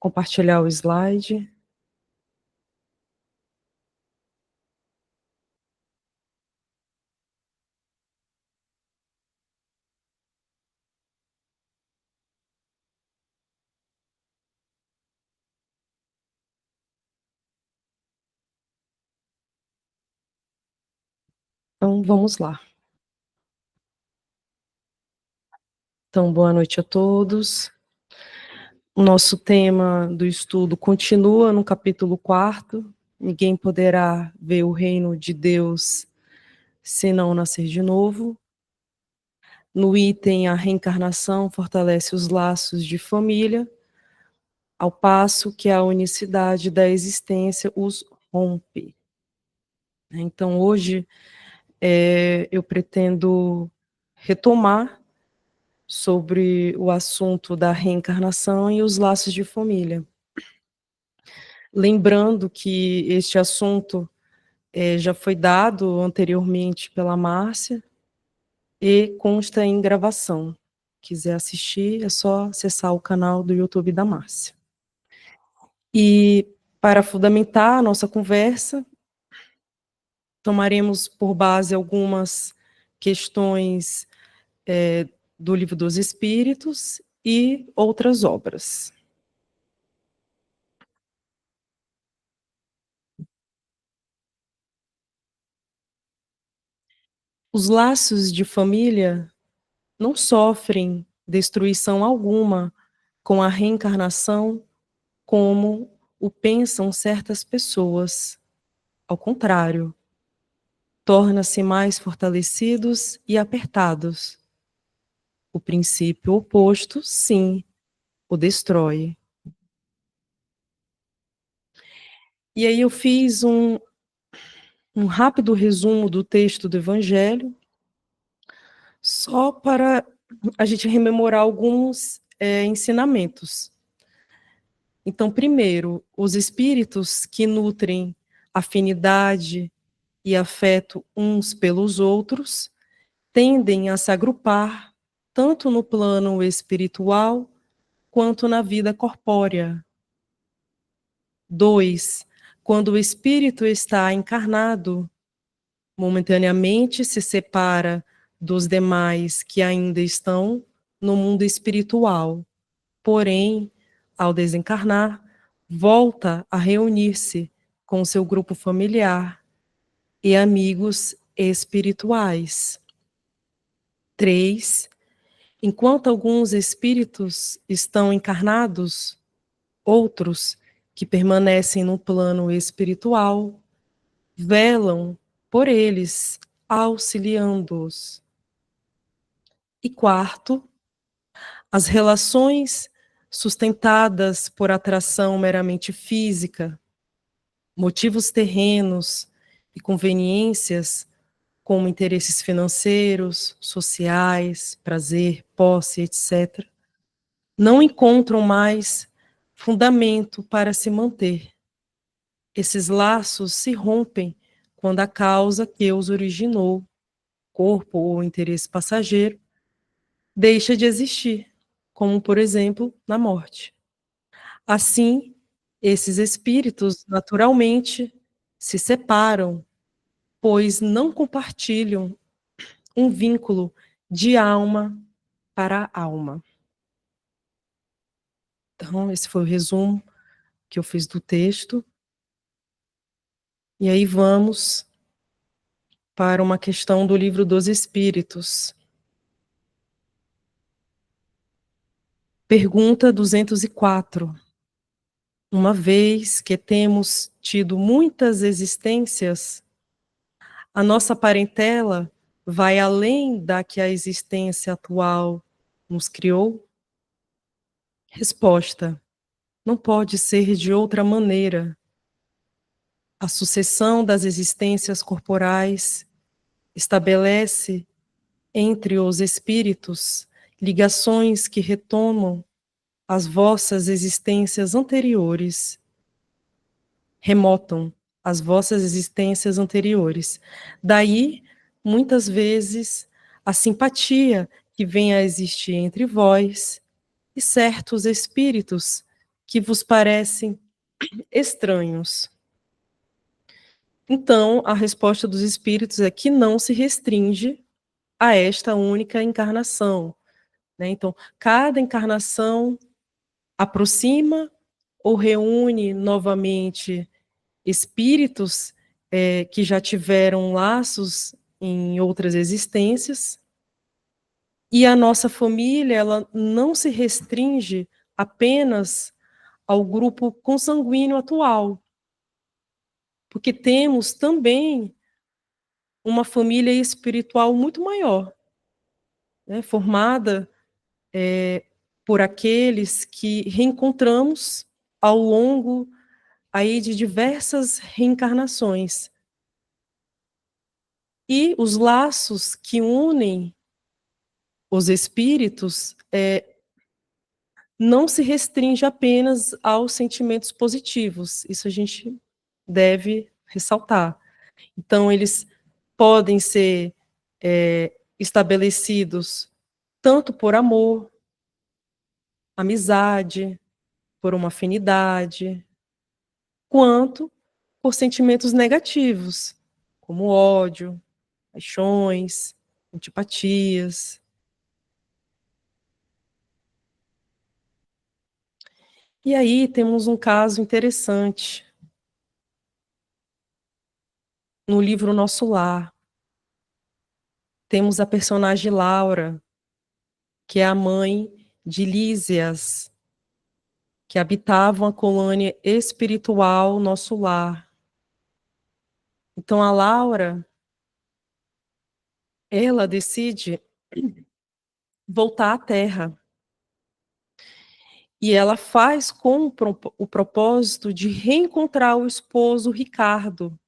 compartilhar o slide. Então, vamos lá. Então, boa noite a todos. O nosso tema do estudo continua no capítulo 4. Ninguém poderá ver o reino de Deus se não nascer de novo. No item, a reencarnação fortalece os laços de família, ao passo que a unicidade da existência os rompe. Então, hoje, eu pretendo retomar sobre o assunto da reencarnação e os laços de família. Lembrando que este assunto já foi dado anteriormente pela Márcia e consta em gravação. Quiser assistir, é só acessar o canal do YouTube da Márcia. E para fundamentar a nossa conversa, tomaremos por base algumas questões do Livro dos Espíritos e outras obras. Os laços de família não sofrem destruição alguma com a reencarnação, como o pensam certas pessoas. Ao contrário, torna-se mais fortalecidos e apertados. O princípio oposto, sim, o destrói. E aí eu fiz um rápido resumo do texto do Evangelho, só para a gente rememorar alguns ensinamentos. Então, primeiro, os espíritos que nutrem afinidade e afeto uns pelos outros tendem a se agrupar tanto no plano espiritual quanto na vida corpórea. 2. Quando o espírito está encarnado, momentaneamente se separa dos demais que ainda estão no mundo espiritual. Porém, ao desencarnar, volta a reunir-se com seu grupo familiar e amigos espirituais. 3. Enquanto alguns espíritos estão encarnados, outros, que permanecem no plano espiritual, velam por eles, auxiliando-os. E 4, as relações sustentadas por atração meramente física, motivos terrenos e conveniências, como interesses financeiros, sociais, prazer, posse, etc., não encontram mais fundamento para se manter. Esses laços se rompem quando a causa que os originou, corpo ou interesse passageiro, deixa de existir, como, por exemplo, na morte. Assim, esses espíritos, naturalmente, se separam, pois não compartilham um vínculo de alma para alma. Então, esse foi o resumo que eu fiz do texto. E aí vamos para uma questão do Livro dos Espíritos. Pergunta 204. Uma vez que temos tido muitas existências, a nossa parentela vai além da que a existência atual nos criou? Resposta: não pode ser de outra maneira. A sucessão das existências corporais estabelece entre os espíritos ligações que retomam as vossas existências anteriores, remotam as vossas existências anteriores. Daí, muitas vezes, a simpatia que vem a existir entre vós e certos espíritos que vos parecem estranhos. Então, a resposta dos espíritos é que não se restringe a esta única encarnação, né? Então, cada encarnação aproxima ou reúne novamente espíritos que já tiveram laços em outras existências, e a nossa família ela não se restringe apenas ao grupo consanguíneo atual, porque temos também uma família espiritual muito maior, né, formada por aqueles que reencontramos ao longo aí de diversas reencarnações. E os laços que unem os espíritos não se restringe apenas aos sentimentos positivos. Isso a gente deve ressaltar. Então, eles podem ser estabelecidos tanto por amor, amizade, por uma afinidade, quanto por sentimentos negativos, como ódio, paixões, antipatias. E aí temos um caso interessante no livro Nosso Lar. Temos a personagem Laura, que é a mãe de Lísias, que habitavam a colônia espiritual Nosso Lar. Então a Laura, ela decide voltar à Terra. E ela faz com o propósito de reencontrar o esposo Ricardo,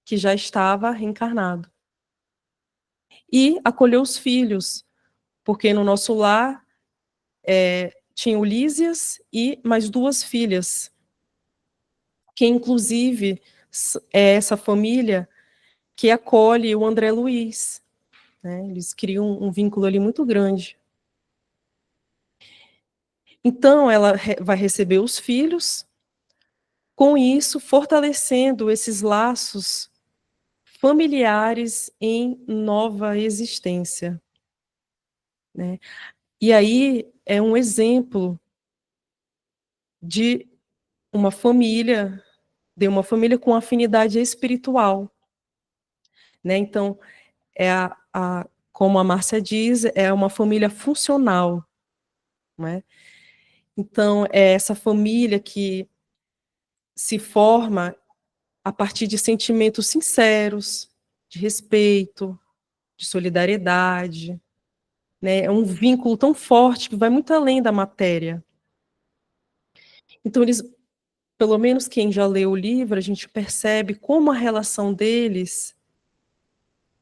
que já estava reencarnado. E acolher os filhos, porque no Nosso Lar tinha o Lísias e mais duas filhas, que inclusive é essa família que acolhe o André Luiz. Né? Eles criam um vínculo ali muito grande. Então, ela vai receber os filhos, com isso, fortalecendo esses laços familiares em nova existência. Né? E aí é um exemplo de uma família com afinidade espiritual. Né? Então, como a Márcia diz, é uma família funcional. Né? Então, é essa família que se forma a partir de sentimentos sinceros, de respeito, de solidariedade. Né? É um vínculo tão forte que vai muito além da matéria. Então, eles, pelo menos quem já leu o livro, a gente percebe como a relação deles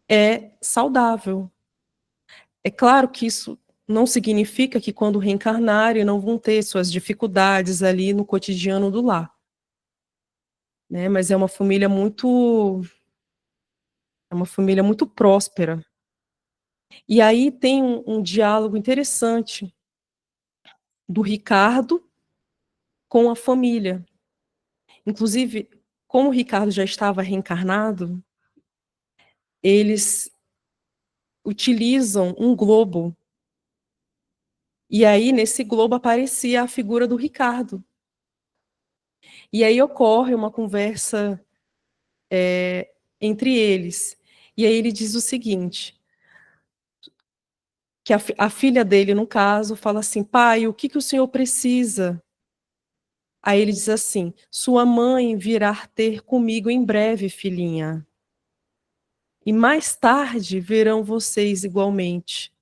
é saudável. É claro que isso não significa que quando reencarnarem não vão ter suas dificuldades ali no cotidiano do lar. Né? Mas é uma família muito próspera. E aí tem um diálogo interessante do Ricardo com a família. Inclusive, como o Ricardo já estava reencarnado, eles utilizam um globo. E aí, nesse globo, aparecia a figura do Ricardo. E aí ocorre uma conversa entre eles. E aí ele diz o seguinte, que a filha dele, no caso, fala assim, pai, o que, que o senhor precisa? Aí ele diz assim, sua mãe virá ter comigo em breve, filhinha. E mais tarde verão vocês igualmente.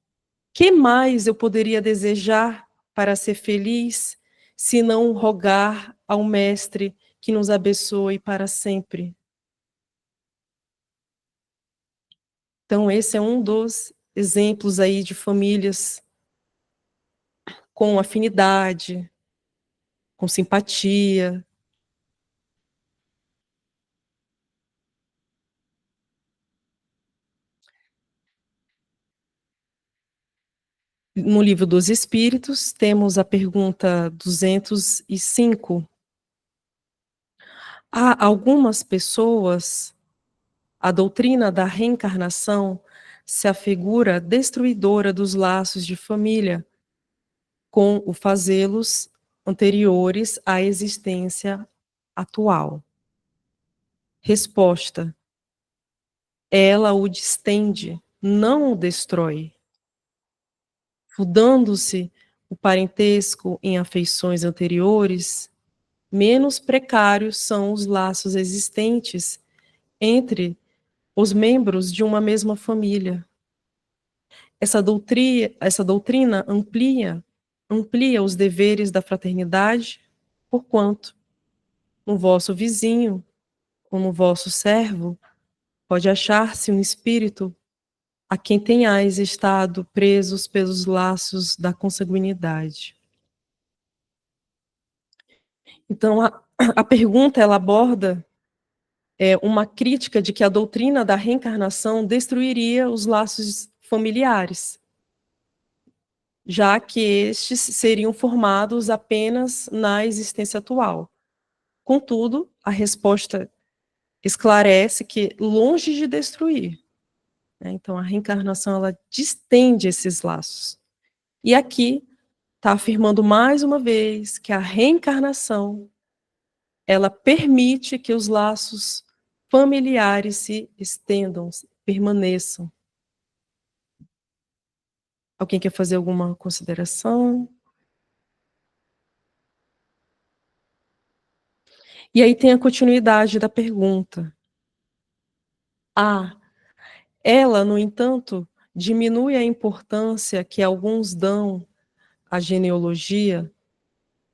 Que mais eu poderia desejar para ser feliz, se não rogar ao Mestre que nos abençoe para sempre? Então, esse é um dos exemplos aí de famílias com afinidade, com simpatia. No Livro dos Espíritos, temos a pergunta 205. Há algumas pessoas, a doutrina da reencarnação se afigura destruidora dos laços de família, com o fazê-los anteriores à existência atual. Resposta: ela o distende, não o destrói. Mudando-se o parentesco em afeições anteriores, menos precários são os laços existentes entre os membros de uma mesma família. Essa doutrina amplia os deveres da fraternidade, porquanto no vosso vizinho, ou no vosso servo, pode achar-se um espírito a quem tenhais estado presos pelos laços da consanguinidade. Então, a pergunta, ela aborda uma crítica de que a doutrina da reencarnação destruiria os laços familiares, já que estes seriam formados apenas na existência atual. Contudo, a resposta esclarece que, longe de destruir, né, então a reencarnação ela distende esses laços. E aqui está afirmando mais uma vez que a reencarnação ela permite que os laços familiares se estendam, permaneçam. Alguém quer fazer alguma consideração? E aí tem a continuidade da pergunta. Ela, no entanto, diminui a importância que alguns dão à genealogia,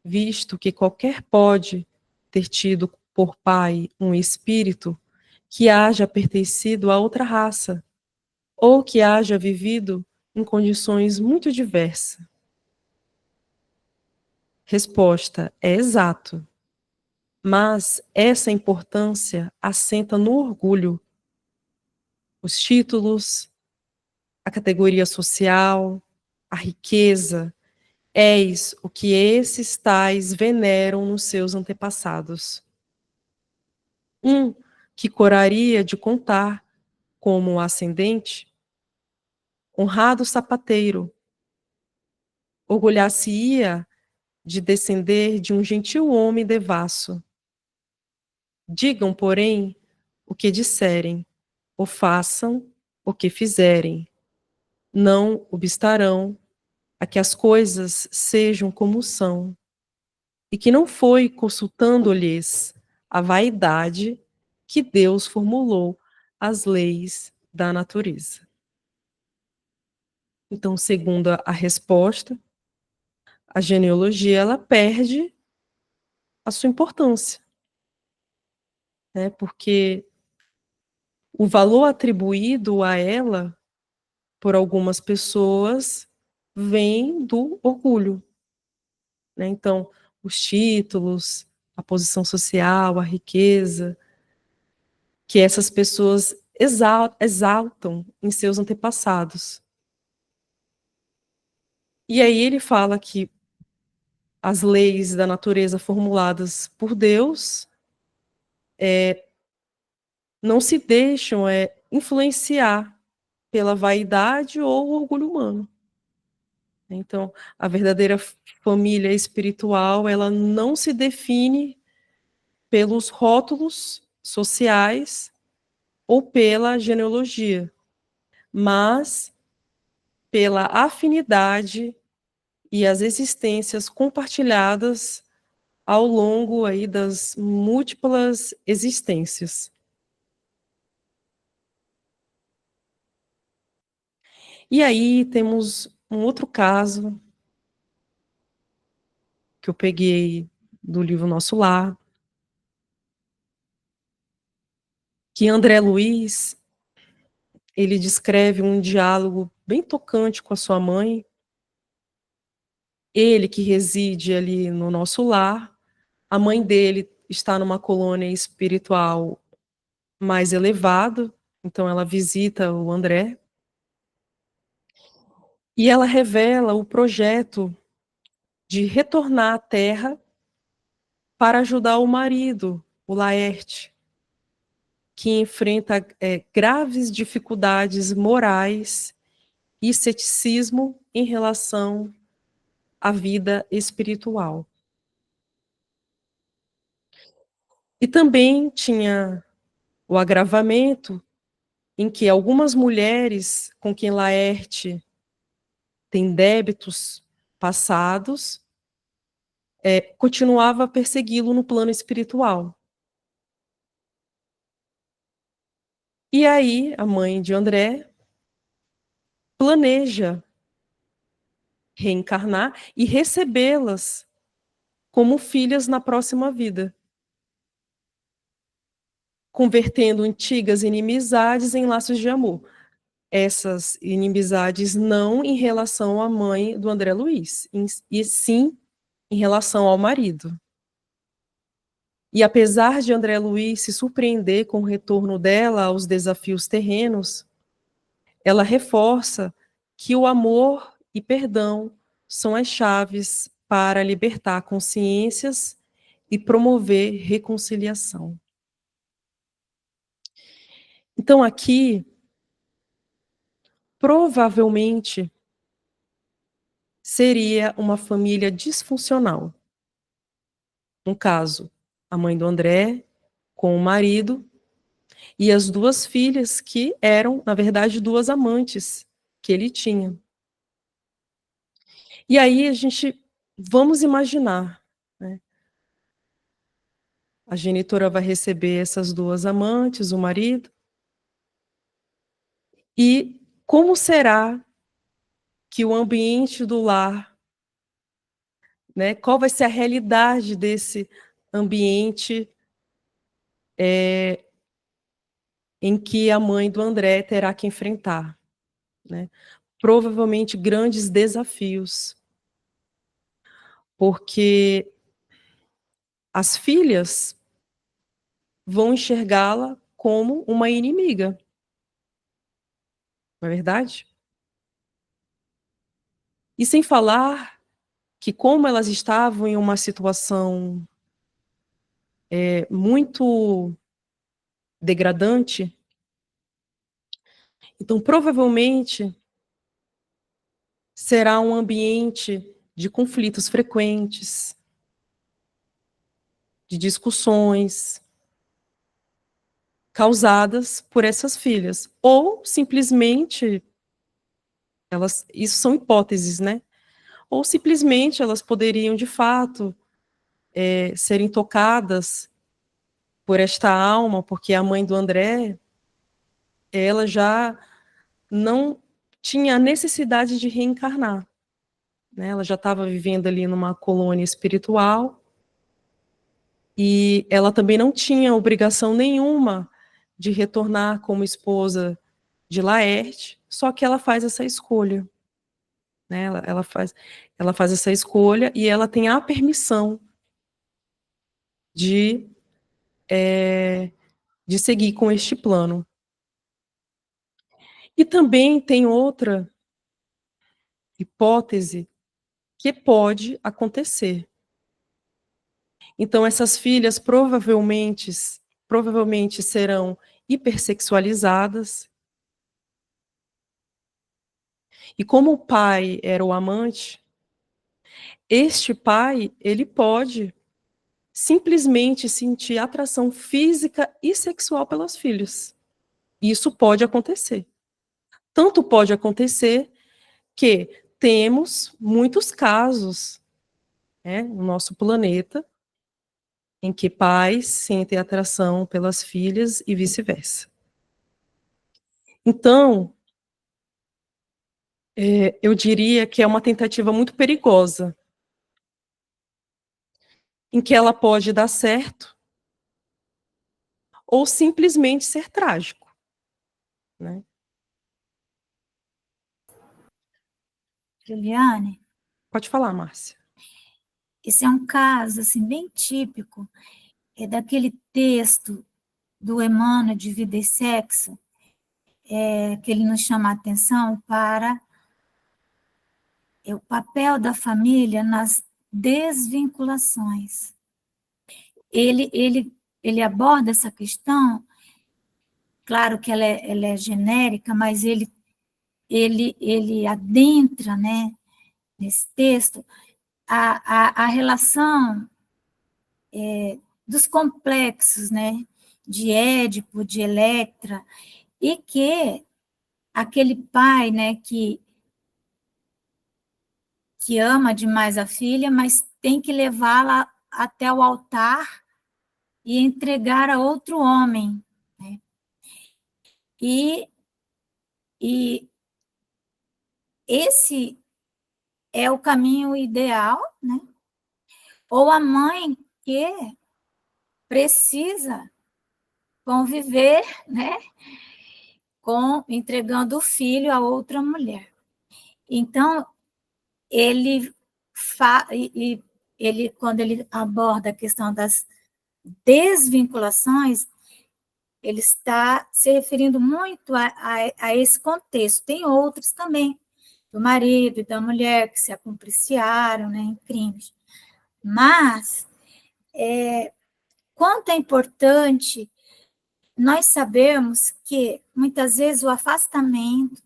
visto que qualquer pode ter tido por pai um espírito que haja pertencido a outra raça, ou que haja vivido em condições muito diversas. Resposta: é exato. Mas essa importância assenta no orgulho. Os títulos, a categoria social, a riqueza, eis o que esses tais veneram nos seus antepassados. Um que coraria de contar como ascendente, honrado sapateiro, orgulhar-se-ia de descender de um gentil homem devasso. Digam, porém, o que disserem, ou façam o que fizerem. Não obstarão a que as coisas sejam como são, e que não foi consultando-lhes a vaidade que Deus formulou as leis da natureza. Então, segundo a resposta, a genealogia ela perde a sua importância, né? Porque o valor atribuído a ela por algumas pessoas vem do orgulho, né? Então, os títulos, a posição social, a riqueza, que essas pessoas exaltam em seus antepassados. E aí ele fala que as leis da natureza formuladas por Deus não se deixam influenciar pela vaidade ou orgulho humano. Então, a verdadeira família espiritual, ela não se define pelos rótulos sociais ou pela genealogia, mas pela afinidade e as existências compartilhadas ao longo aí das múltiplas existências. E aí temos um outro caso que eu peguei do livro Nosso Lar, que André Luiz, ele descreve um diálogo bem tocante com a sua mãe, ele que reside ali no Nosso Lar, a mãe dele está numa colônia espiritual mais elevada, então ela visita o André, E ela revela o projeto de retornar à Terra para ajudar o marido, o Laerte, que enfrenta graves dificuldades morais e ceticismo em relação à vida espiritual. E também tinha o agravamento em que algumas mulheres com quem Laerte tem débitos passados continuava a persegui-lo no plano espiritual. E aí, a mãe de André planeja reencarnar e recebê-las como filhas na próxima vida, convertendo antigas inimizades em laços de amor. Essas inimizades não em relação à mãe do André Luiz, e sim em relação ao marido. E apesar de André Luiz se surpreender com o retorno dela aos desafios terrenos, ela reforça que o amor e perdão são as chaves para libertar consciências e promover reconciliação. Então, aqui, provavelmente, seria uma família disfuncional. No caso, a mãe do André com o marido e as duas filhas que eram, na verdade, duas amantes que ele tinha. E aí vamos imaginar, né? A genitora vai receber essas duas amantes, o marido, e como será que o ambiente do lar, né? Qual vai ser a realidade desse ambiente em que a mãe do André terá que enfrentar, né? Provavelmente grandes desafios, porque as filhas vão enxergá-la como uma inimiga, não é verdade? E sem falar que, como elas estavam em uma situação muito degradante, então provavelmente será um ambiente de conflitos frequentes, de discussões causadas por essas filhas, ou simplesmente isso são hipóteses, né? Ou simplesmente elas poderiam de fato serem tocadas por esta alma, porque a mãe do André, ela já não tinha a necessidade de reencarnar, né? Ela já estava vivendo ali numa colônia espiritual e ela também não tinha obrigação nenhuma de retornar como esposa de Laerte, só que ela faz essa escolha, né? Ela faz essa escolha e ela tem a permissão de, de seguir com este plano. E também tem outra hipótese que pode acontecer. Então, essas filhas provavelmente serão hipersexualizadas. E como o pai era o amante, este pai, ele pode simplesmente sentir atração física e sexual pelas filhas. Isso pode acontecer. Tanto pode acontecer que temos muitos casos, né, no nosso planeta em que pais sentem atração pelas filhas e vice-versa. Então, eu diria que é uma tentativa muito perigosa, em que ela pode dar certo ou simplesmente ser trágico, né? Juliane, Pode falar, Márcia. esse é um caso assim, bem típico, daquele texto do Emmanuel de Vida e Sexo, que ele nos chama a atenção para é o papel da família nas desvinculações. Ele aborda essa questão, claro que ela é genérica, mas ele adentra, né, nesse texto, a relação dos complexos, né, de Édipo, de Electra, e que aquele pai, né, que ama demais a filha, mas tem que levá-la até o altar e entregar a outro homem, né? E esse é o caminho ideal, né? Ou a mãe que precisa conviver, né, entregando o filho a outra mulher. Então, ele quando ele aborda a questão das desvinculações, ele está se referindo muito a esse contexto. Tem outros também, do marido e da mulher que se acumpliciaram, né, em crimes. Mas, quanto é importante nós sabemos que, muitas vezes, o afastamento,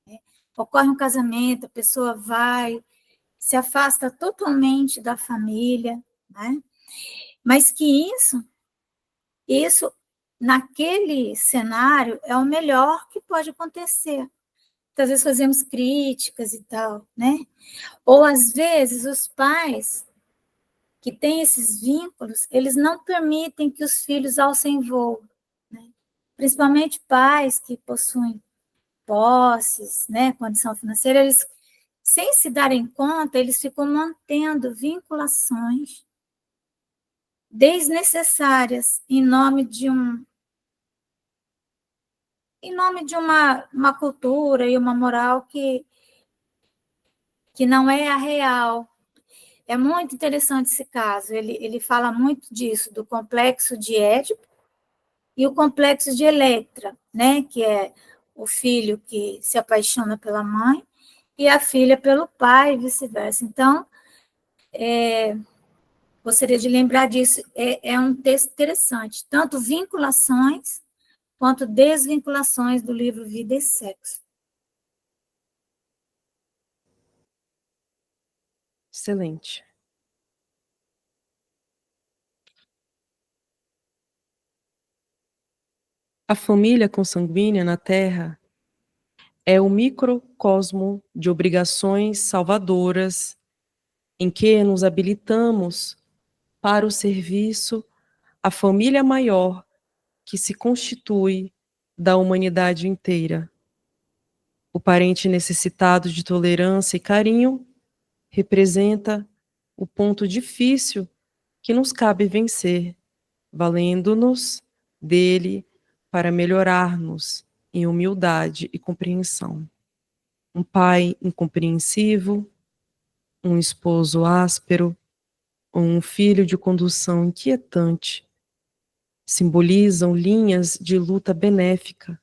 né, ocorre um casamento, a pessoa se afasta totalmente da família, né? Mas que isso, naquele cenário, é o melhor que pode acontecer. Muitas vezes fazemos críticas e tal, né? Ou, às vezes, os pais que têm esses vínculos, eles não permitem que os filhos alcem voo, né? Principalmente pais que possuem posses, né, condição financeira, eles, sem se darem conta, eles ficam mantendo vinculações desnecessárias em nome de uma cultura e uma moral que não é a real. É muito interessante esse caso, ele fala muito disso, do complexo de Édipo e o complexo de Electra, né, que é o filho que se apaixona pela mãe e a filha pelo pai e vice-versa. Então, gostaria de lembrar disso, é um texto interessante, tanto vinculações quanto desvinculações do livro Vida e Sexo. Excelente. A família consanguínea na Terra é o microcosmo de obrigações salvadoras em que nos habilitamos para o serviço à família maior que se constitui da humanidade inteira. O parente necessitado de tolerância e carinho representa o ponto difícil que nos cabe vencer, valendo-nos dele para melhorar-nos em humildade e compreensão. Um pai incompreensivo, um esposo áspero, ou um filho de condução inquietante simbolizam linhas de luta benéfica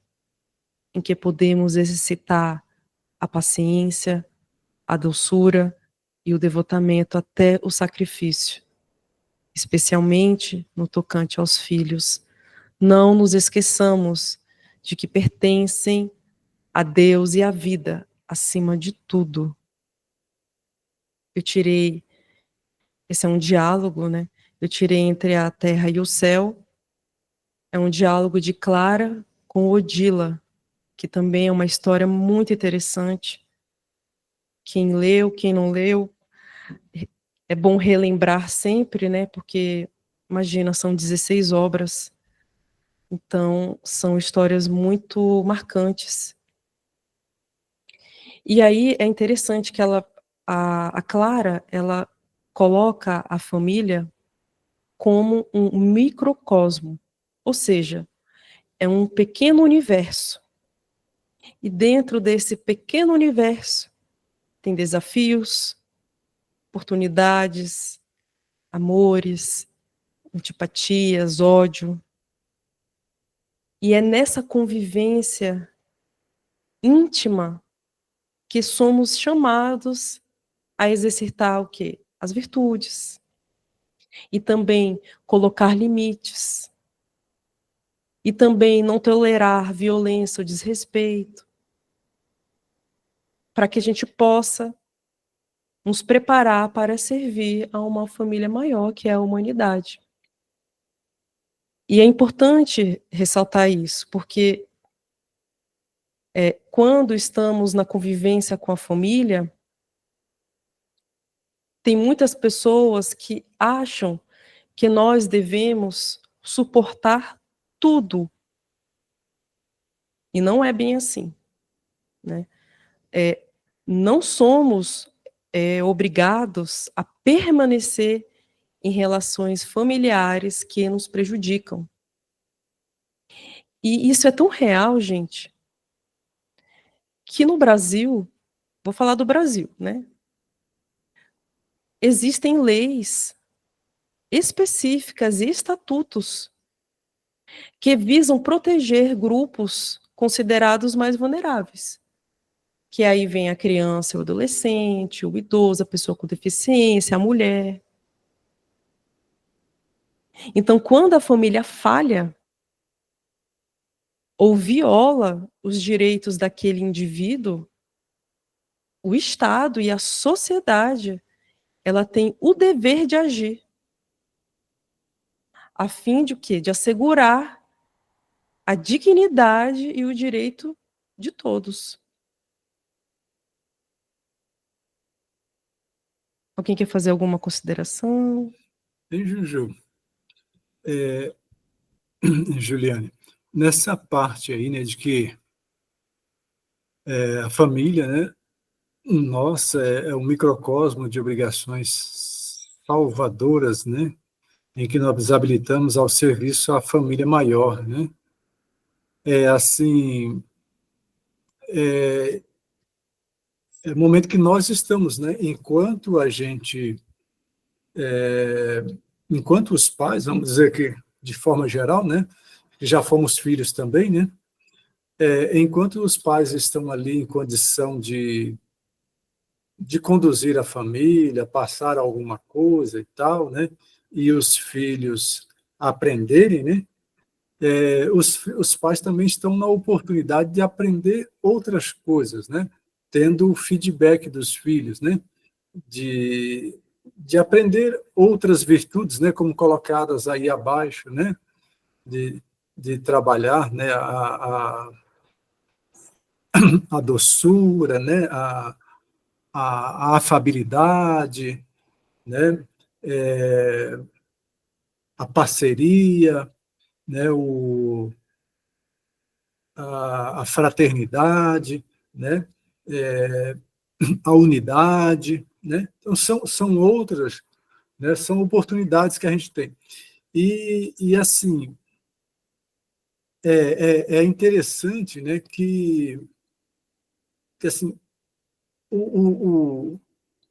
em que podemos exercitar a paciência, a doçura e o devotamento até o sacrifício, especialmente no tocante aos filhos. Não nos esqueçamos de que pertencem a Deus e à vida acima de tudo. Esse é um diálogo, né? Eu tirei entre a terra e o céu. É um diálogo de Clara com Odila, que também é uma história muito interessante. Quem leu, quem não leu, é bom relembrar sempre, né? Porque, imagina, são 16 obras. Então, são histórias muito marcantes. E aí é interessante que a Clara, ela coloca a família como um microcosmo, ou seja, é um pequeno universo. E dentro desse pequeno universo tem desafios, oportunidades, amores, antipatias, ódio. E é nessa convivência íntima que somos chamados a exercitar o quê? As virtudes. E também colocar limites. E também não tolerar violência ou desrespeito. Para que a gente possa nos preparar para servir a uma família maior, que é a humanidade. E é importante ressaltar isso, porque quando estamos na convivência com a família, tem muitas pessoas que acham que nós devemos suportar tudo. E não é bem assim, né? Não somos obrigados a permanecer em relações familiares que nos prejudicam. E isso é tão real, gente, que no Brasil, vou falar do Brasil, né? Existem leis específicas e estatutos que visam proteger grupos considerados mais vulneráveis. Que aí vem a criança, o adolescente, o idoso, a pessoa com deficiência, a mulher. Então, quando a família falha ou viola os direitos daquele indivíduo, o Estado e a sociedade, ela tem o dever de agir, a fim de o quê? De assegurar a dignidade e o direito de todos. Alguém quer fazer alguma consideração? Tem, Juju. Juliane, nessa parte aí, né, de que a família, né, nossa, é um microcosmo de obrigações salvadoras, né, em que nós habilitamos ao serviço a família maior, né. É assim, é o momento que nós estamos, né, enquanto os pais, vamos dizer que de forma geral, né, que já fomos filhos também, né, enquanto os pais estão ali em condição de conduzir a família, passar alguma coisa e tal, né, e os filhos aprenderem, né, os pais também estão na oportunidade de aprender outras coisas, né, tendo o feedback dos filhos, né, de, de aprender outras virtudes, né, como colocadas aí abaixo, né, de trabalhar, né, a doçura, né, a afabilidade, né, a parceria, né, a fraternidade, né, a unidade, né? Então são outras, né, são oportunidades que a gente tem. E assim, é interessante, né, que assim,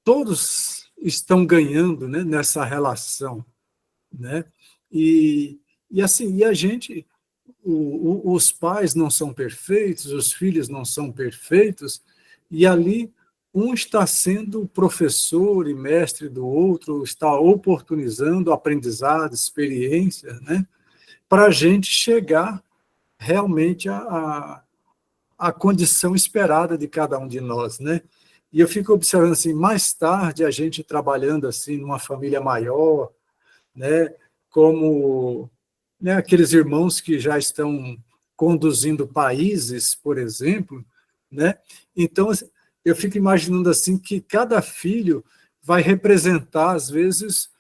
todos estão ganhando, né, nessa relação, né? E assim, e a gente, os pais não são perfeitos, os filhos não são perfeitos, e ali um está sendo professor e mestre do outro, está oportunizando aprendizado, experiência, né, para a gente chegar realmente à condição esperada de cada um de nós, né? E eu fico observando assim, mais tarde a gente trabalhando assim numa família maior, né, como, né, aqueles irmãos que já estão conduzindo países, por exemplo, né? Então eu fico imaginando assim que cada filho vai representar às vezes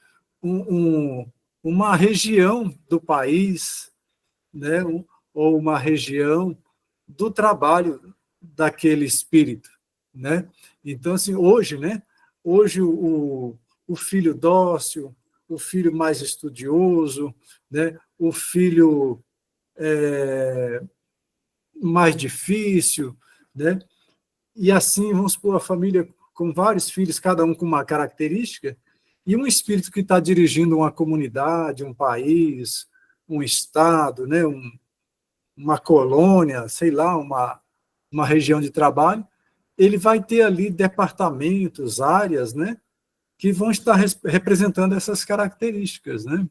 uma região do país, né? Ou uma região do trabalho daquele espírito, né? Então assim hoje, né? Hoje o filho dócil, o filho mais estudioso, né? O filho mais difícil, né? E assim, vamos supor, a família com vários filhos, cada um com uma característica, e um espírito que está dirigindo uma comunidade, um país, um estado, né? Uma colônia, sei lá, uma região de trabalho, ele vai ter ali departamentos, áreas, né, que vão estar representando essas características, né?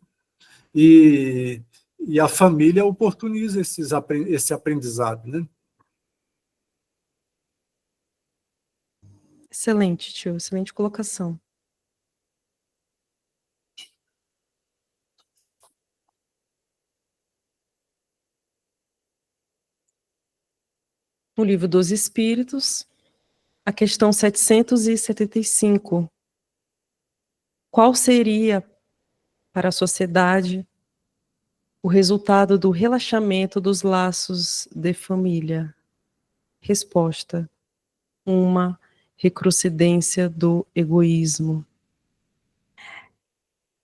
E a família oportuniza esse aprendizado, né? Excelente, tio, excelente colocação. No Livro dos Espíritos, a questão 775. Qual seria, para a sociedade, o resultado do relaxamento dos laços de família? Resposta: uma recrudescência do egoísmo.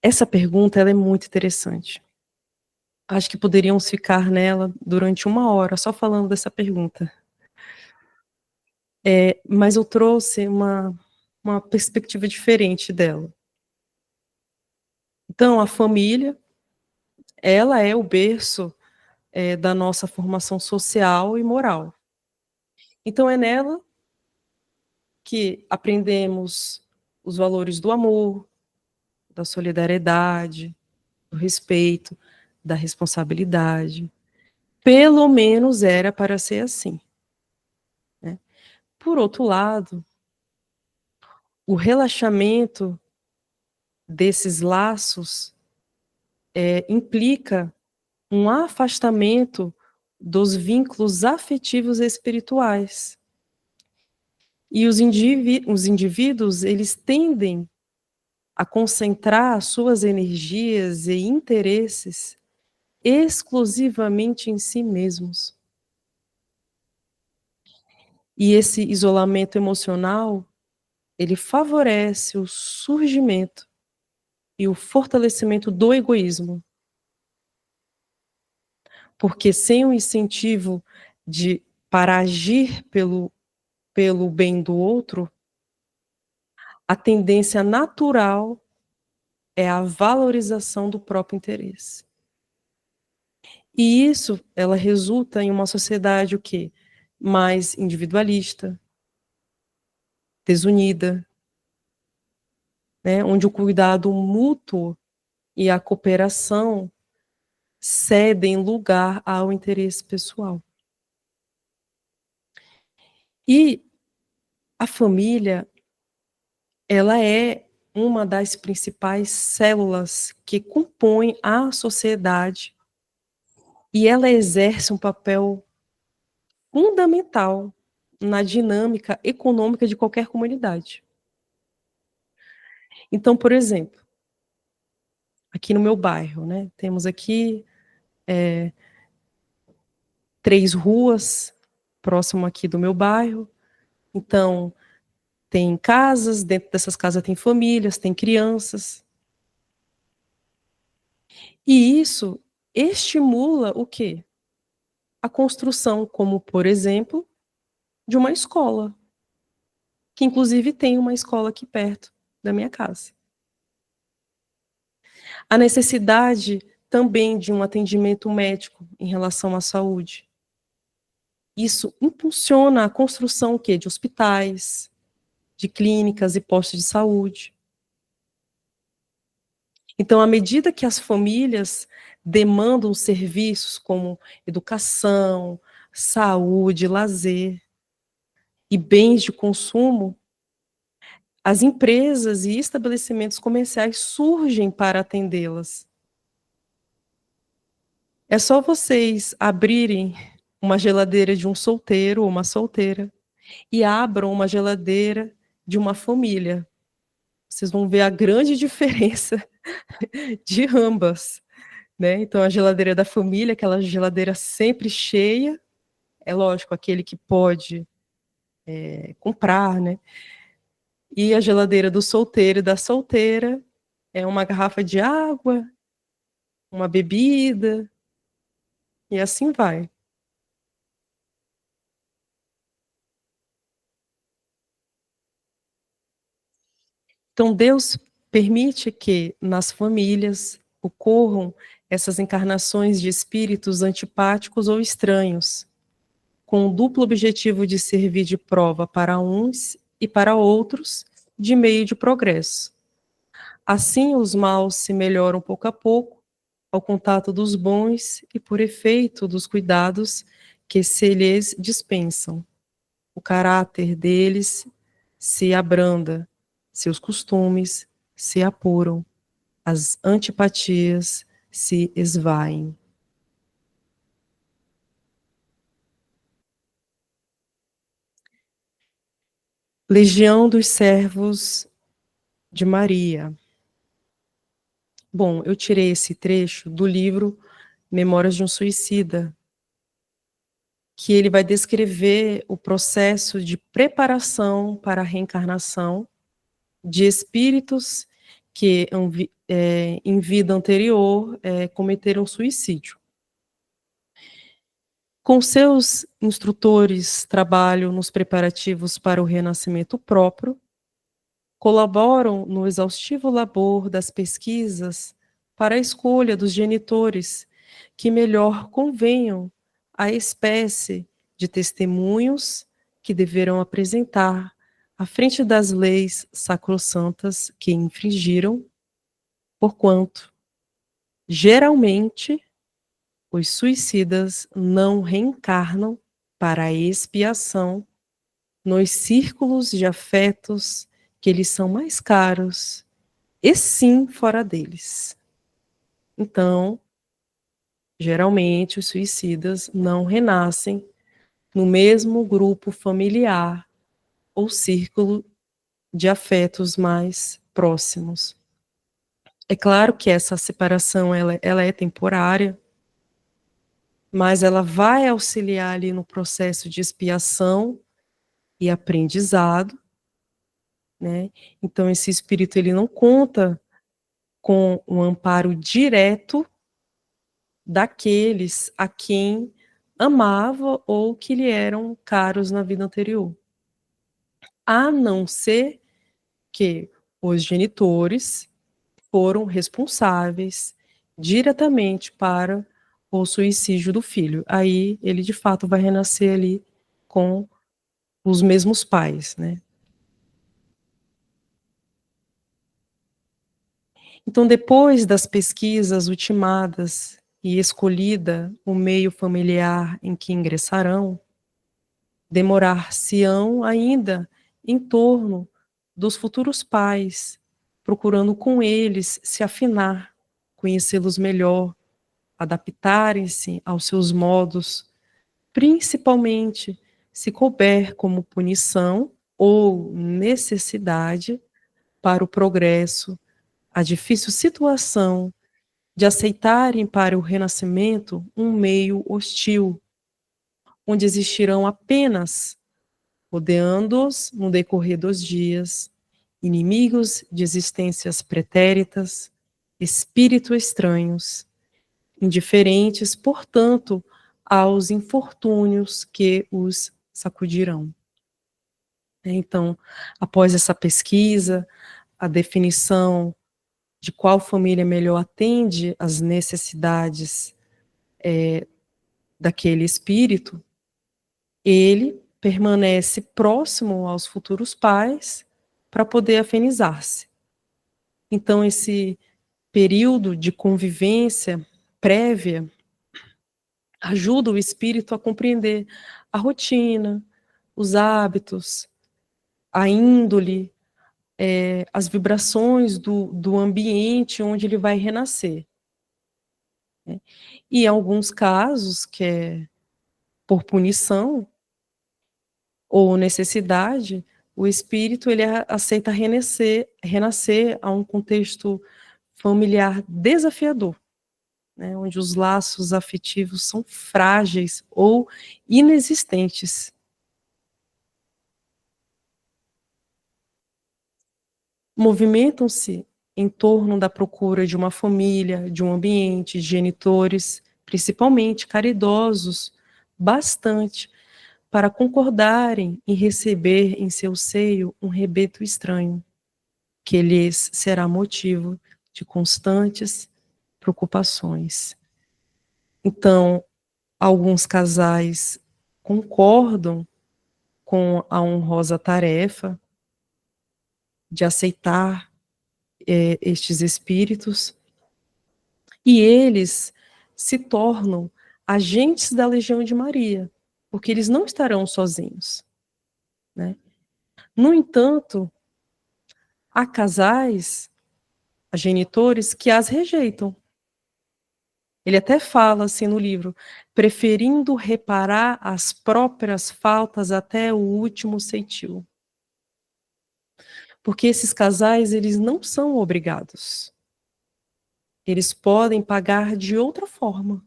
Essa pergunta ela é muito interessante. Acho que poderíamos ficar nela durante 1 hora só falando dessa pergunta. Mas eu trouxe uma perspectiva diferente dela. Então, a família, ela é o berço da nossa formação social e moral. Então, é nela que aprendemos os valores do amor, da solidariedade, do respeito, da responsabilidade. Pelo menos era para ser assim, né? Por outro lado, o relaxamento desses laços implica um afastamento dos vínculos afetivos e espirituais. E os indivíduos, eles tendem a concentrar suas energias e interesses exclusivamente em si mesmos. E esse isolamento emocional, ele favorece o surgimento e o fortalecimento do egoísmo. Porque sem o incentivo para agir pelo bem do outro, a tendência natural é a valorização do próprio interesse. E isso, ela resulta em uma sociedade o quê? Mais individualista, desunida, né? Onde o cuidado mútuo e a cooperação cedem lugar ao interesse pessoal. E a família, ela é uma das principais células que compõem a sociedade e ela exerce um papel fundamental na dinâmica econômica de qualquer comunidade. Então, por exemplo, aqui no meu bairro, né, temos aqui 3 ruas próximo aqui do meu bairro. Então, tem casas, dentro dessas casas tem famílias, tem crianças. E isso estimula o quê? A construção, como, por exemplo, de uma escola, que inclusive tem uma escola aqui perto da minha casa. A necessidade também de um atendimento médico em relação à saúde. Isso impulsiona a construção o quê? De hospitais, de clínicas e postos de saúde. Então, à medida que as famílias demandam serviços como educação, saúde, lazer e bens de consumo, as empresas e estabelecimentos comerciais surgem para atendê-las. É só vocês abrirem uma geladeira de um solteiro ou uma solteira e abram uma geladeira de uma família. Vocês vão ver a grande diferença de ambas, né? Então, a geladeira da família, aquela geladeira sempre cheia, é lógico, aquele que pode comprar, né? E a geladeira do solteiro e da solteira é uma garrafa de água, uma bebida, e assim vai. Então, Deus permite que nas famílias ocorram essas encarnações de espíritos antipáticos ou estranhos, com o duplo objetivo de servir de prova para uns e para outros, de meio de progresso. Assim, os maus se melhoram pouco a pouco, ao contato dos bons e por efeito dos cuidados que se lhes dispensam. O caráter deles se abranda, seus costumes se apuram, as antipatias se esvaem. Legião dos Servos de Maria. Bom, eu tirei esse trecho do livro Memórias de um Suicida, que ele vai descrever o processo de preparação para a reencarnação de espíritos que em vida anterior cometeram suicídio. Com seus instrutores, trabalham nos preparativos para o renascimento próprio, colaboram no exaustivo labor das pesquisas para a escolha dos genitores que melhor convenham à espécie de testemunhos que deverão apresentar à frente das leis sacrossantas que infringiram, porquanto, geralmente, os suicidas não reencarnam para a expiação nos círculos de afetos que lhes são mais caros, e sim fora deles. Então, geralmente, os suicidas não renascem no mesmo grupo familiar ou círculo de afetos mais próximos. É claro que essa separação ela é temporária, mas ela vai auxiliar ali no processo de expiação e aprendizado, né? Então, esse espírito ele não conta com o amparo direto daqueles a quem amava ou que lhe eram caros na vida anterior, a não ser que os genitores foram responsáveis diretamente para o suicídio do filho. Aí ele de fato vai renascer ali com os mesmos pais, né? Então, depois das pesquisas ultimadas e escolhida o meio familiar em que ingressarão, demorar-se-ão ainda em torno dos futuros pais, procurando com eles se afinar, conhecê-los melhor, adaptarem-se aos seus modos, principalmente se couber como punição ou necessidade para o progresso, a difícil situação de aceitarem para o renascimento um meio hostil, onde existirão apenas, rodeando-os no decorrer dos dias, inimigos de existências pretéritas, espíritos estranhos, indiferentes, portanto, aos infortúnios que os sacudirão. Então, após essa pesquisa, a definição de qual família melhor atende às necessidades daquele espírito, ele permanece próximo aos futuros pais para poder afinizar-se. Então, esse período de convivência prévia ajuda o espírito a compreender a rotina, os hábitos, a índole, as vibrações do ambiente onde ele vai renascer. E em alguns casos, que é por punição ou necessidade, o espírito ele aceita renascer a um contexto familiar desafiador, né, onde os laços afetivos são frágeis ou inexistentes. Movimentam-se em torno da procura de uma família, de um ambiente, de genitores, principalmente caridosos, bastante, para concordarem em receber em seu seio um rebento estranho, que lhes será motivo de constantes preocupações. Então, alguns casais concordam com a honrosa tarefa de aceitar estes espíritos, e eles se tornam agentes da Legião de Maria, porque eles não estarão sozinhos, né? No entanto, há casais, há genitores, que as rejeitam. Ele até fala assim no livro, preferindo reparar as próprias faltas até o último ceitil. Porque esses casais, eles não são obrigados. Eles podem pagar de outra forma,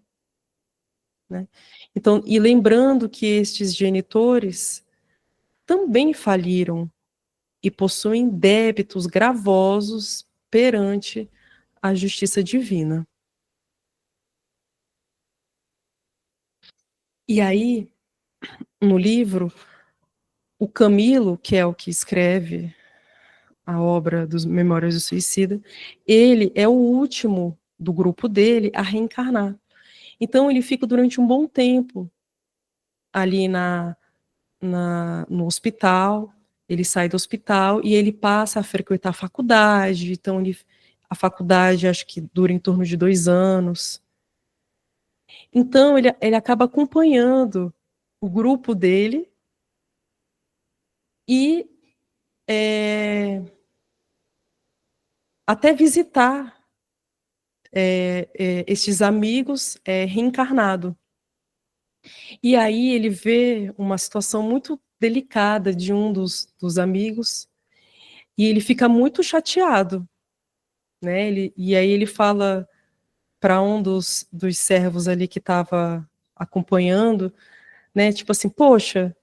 né? Então, e lembrando que estes genitores também faliram e possuem débitos gravosos perante a justiça divina. E aí, no livro, o Camilo, que é o que escreve a obra dos Memórias do Suicida, ele é o último do grupo dele a reencarnar. Então, ele fica durante um bom tempo ali no hospital, ele sai do hospital e ele passa a frequentar a faculdade, então a faculdade acho que dura em torno de 2 anos. Então, ele acaba acompanhando o grupo dele e até visitar estes amigos reencarnado. E aí ele vê uma situação muito delicada de um dos amigos e ele fica muito chateado, né? E aí ele fala para um dos servos ali que estava acompanhando, né? Tipo assim, poxa,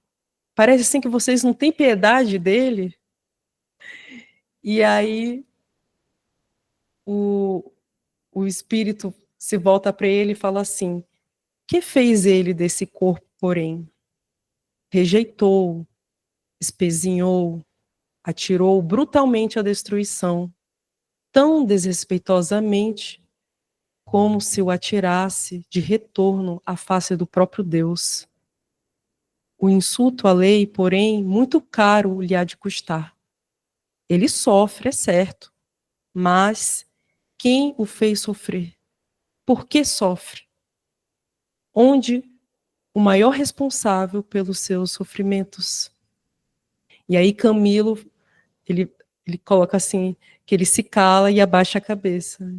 parece assim que vocês não têm piedade dele. E aí o espírito se volta para ele e fala assim: que fez ele desse corpo, porém? Rejeitou, espezinhou, atirou brutalmente à destruição, tão desrespeitosamente como se o atirasse de retorno à face do próprio Deus. O insulto à lei, porém, muito caro lhe há de custar. Ele sofre, é certo, mas quem o fez sofrer? Por que sofre? Onde o maior responsável pelos seus sofrimentos? E aí Camilo, ele coloca assim, que ele se cala e abaixa a cabeça.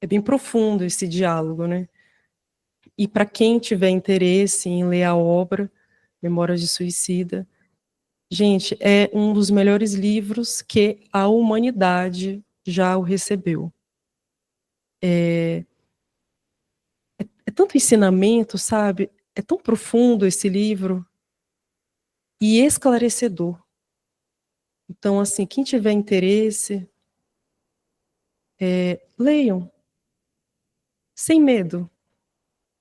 É bem profundo esse diálogo, né? E para quem tiver interesse em ler a obra, Memórias de Suicida, gente, é um dos melhores livros que a humanidade já o recebeu. É tanto ensinamento, sabe? É tão profundo esse livro e esclarecedor. Então, assim, quem tiver interesse, leiam, sem medo.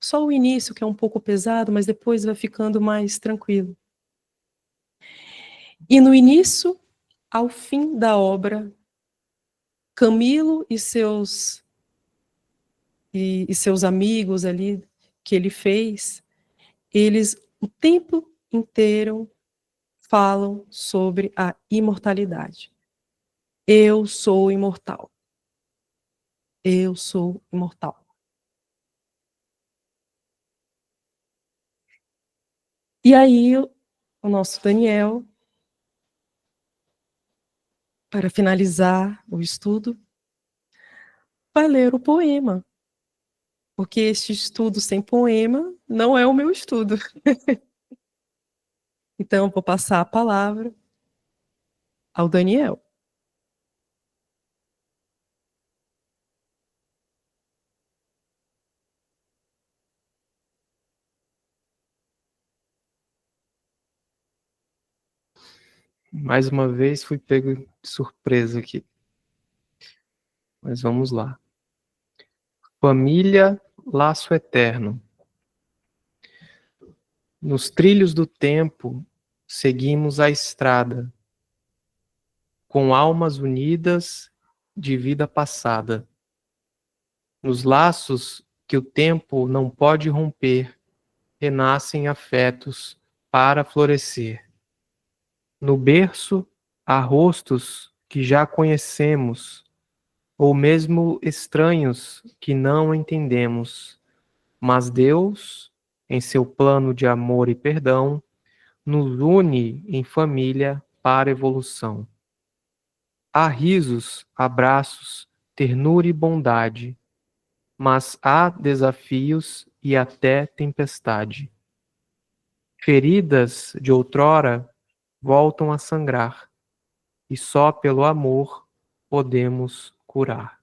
Só o início, que é um pouco pesado, mas depois vai ficando mais tranquilo. E no início ao fim da obra, Camilo e seus amigos ali que ele fez, eles o tempo inteiro falam sobre a imortalidade. Eu sou imortal. Eu sou imortal. E aí, o nosso Daniel, para finalizar o estudo, vai ler o poema. Porque este estudo sem poema não é o meu estudo. Então, vou passar a palavra ao Daniel. Mais uma vez fui pego de surpresa aqui. Mas vamos lá. Família, laço eterno. Nos trilhos do tempo, seguimos a estrada, com almas unidas de vida passada. Nos laços que o tempo não pode romper, renascem afetos para florescer. No berço há rostos que já conhecemos, ou mesmo estranhos que não entendemos, mas Deus, em seu plano de amor e perdão, nos une em família para evolução. Há risos, abraços, ternura e bondade, mas há desafios e até tempestade. Feridas de outrora voltam a sangrar, e só pelo amor podemos curar.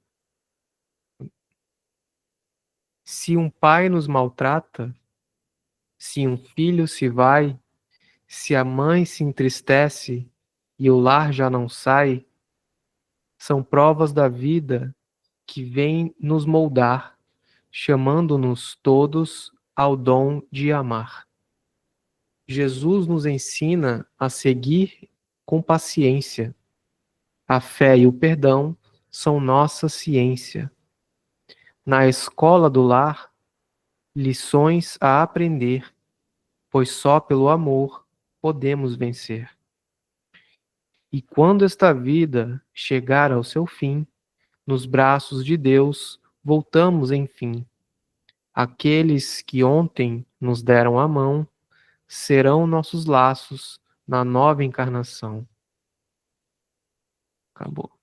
Se um pai nos maltrata, se um filho se vai, se a mãe se entristece e o lar já não sai, são provas da vida que vêm nos moldar, chamando-nos todos ao dom de amar. Jesus nos ensina a seguir com paciência. A fé e o perdão são nossa ciência. Na escola do lar, lições a aprender, pois só pelo amor podemos vencer. E quando esta vida chegar ao seu fim, nos braços de Deus voltamos enfim. Aqueles que ontem nos deram a mão serão nossos laços na nova encarnação. Acabou.